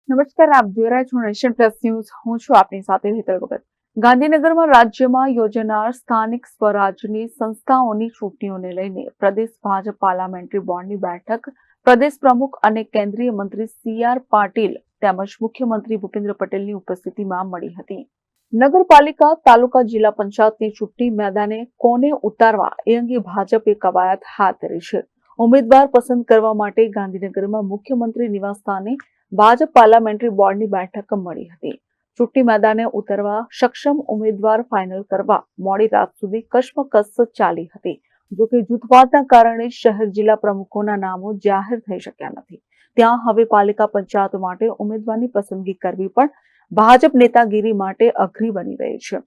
નમસ્કાર, આપ જોઈ રહ્યા છો નેશન પ્લસ ન્યૂઝ. હું છું આપની સાથે હેતલ ભગત. ગાંધીનગરમાં રાજ્યમાં યોજાનાર સ્થાનિક સ્વરાજની સંસ્થાઓની ચૂંટણીઓને લઈને પ્રદેશ ભાજપ પાર્લામેન્ટરી બોર્ડની બેઠક પ્રદેશ પ્રમુખ અને કેન્દ્રીય મંત્રી સી.આર. પાટીલ તેમજ મુખ્યમંત્રી ભૂપેન્દ્ર પટેલની ઉપસ્થિતિમાં મળી હતી. નગરપાલિકા, તાલુકા, જિલ્લા પંચાયતની ચૂંટણી મેદાને કોને ઉતારવા એ અંગે ભાજપે કવાયત હાથ ધરી છે. ઉમેદવાર પસંદ કરવા માટે ગાંધીનગરમાં મુખ્યમંત્રી નિવાસસ્થાને ભાજપ પાર્લામેન્ટરી બોર્ડની બેઠક મળી હતી. ચૂંટણી મેદાને ઉતરવા સક્ષમ ઉમેદવાર ફાઇનલ કરવા મોડી રાત સુધી કશમકશ ચાલી હતી. જોકે જૂથવાદના કારણે શહેર જિલ્લા પ્રમુખોના નામો જાહેર થઈ શક્યા નથી. ત્યાં હવે પાલિકા પંચાયત માટે ઉમેદવારની પસંદગી કરવી પણ ભાજપ નેતાગીરી માટે અઘરી બની રહી છે.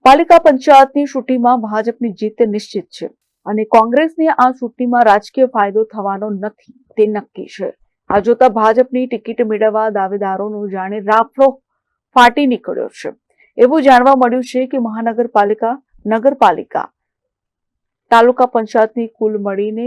પાલિકા પંચાયતની ચૂંટણીમાં ભાજપની જીત નિશ્ચિત છે અને કોંગ્રેસને આ ચૂંટણીમાં રાજકીય ફાયદો થવાનો નથી તે નક્કી છે. આ જોતા ભાજપની ટિકિટ મેળવવા દાવેદારોનો જાણે રાફડો ફાટી નીકળ્યો છે. એવું જાણવા મળ્યું છે કે મહાનગરપાલિકા, નગરપાલિકા, તાલુકા પંચાયતની કુલ મળીને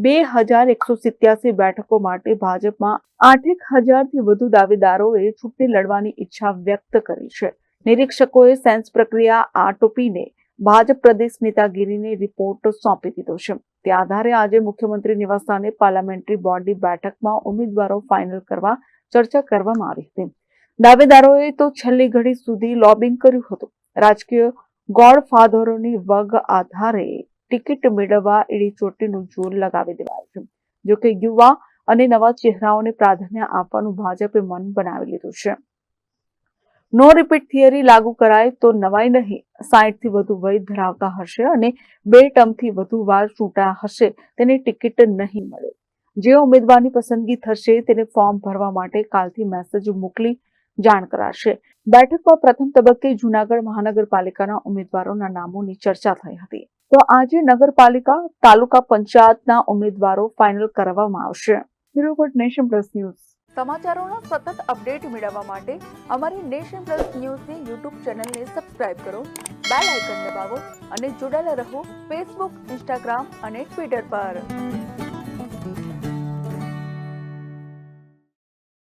2187 બેઠકો માટે ભાજપમાં 8,000થી વધુ દાવેદારોએ ચૂંટણી લડવાની ઈચ્છા વ્યક્ત કરી છે. નિરીક્ષકોએ સેન્સ પ્રક્રિયા આટોપીને ભાજપ પ્રદેશ નેતાગીરીને રિપોર્ટ સોંપી દીધો છે. તે આધારે આજે મુખ્યમંત્રી નિવાસસ્થાને પાર્લામેન્ટરી બોર્ડની બેઠકમાં ઉમેદવારો ફાઇનલ કરવા ચર્ચા કરવામાં આવી હતી. દાવેદારોએ તો છેલ્લી ઘડી સુધી લોબિંગ કર્યું હતું. રાજકીય ગોડફાધરોની વગ આધારે ટિકિટ મેળવવા એડી ચોટીનું જોર લગાવી દેવાયું છે. જોકે યુવા અને નવા ચહેરાઓને પ્રાધાન્ય આપવાનું ભાજપે મન બનાવી લીધું છે. નો રિપીટ થિયરી લાગુ કરાય તો નવાઈ નહીં. 60થી વધુ વય ધરાવતા હશે અને 2 ટર્મથી વધુ વાર ચૂંટાયા હશે તેને ટિકિટ નહીં મળે. જે ઉમેદવારની પસંદગી થશે તેને ફોર્મ ભરવા માટે કાલથી મેસેજ મોકલી જાણ કરાશે. બેઠકમાં પ્રથમ તબક્કે જૂનાગઢ મહાનગરપાલિકાના ઉમેદવારોના નામોની ચર્ચા થઈ હતી. તો આજે નગરપાલિકા, તાલુકા પંચાયતના ઉમેદવારો ફાઇનલ કરવામાં આવશે. Report Nation Plus News. સમાચારોના સતત અપડેટ મેળવવા માટે અમારી નેશન પ્લસ ન્યૂઝની યુટ્યુબ ચેનલને સબસ્ક્રાઇબ કરો, બેલ આઇકન દબાવો અને જોડાયેલા રહો ફેસબુક, ઇન્સ્ટાગ્રામ અને ટ્વિટર પર.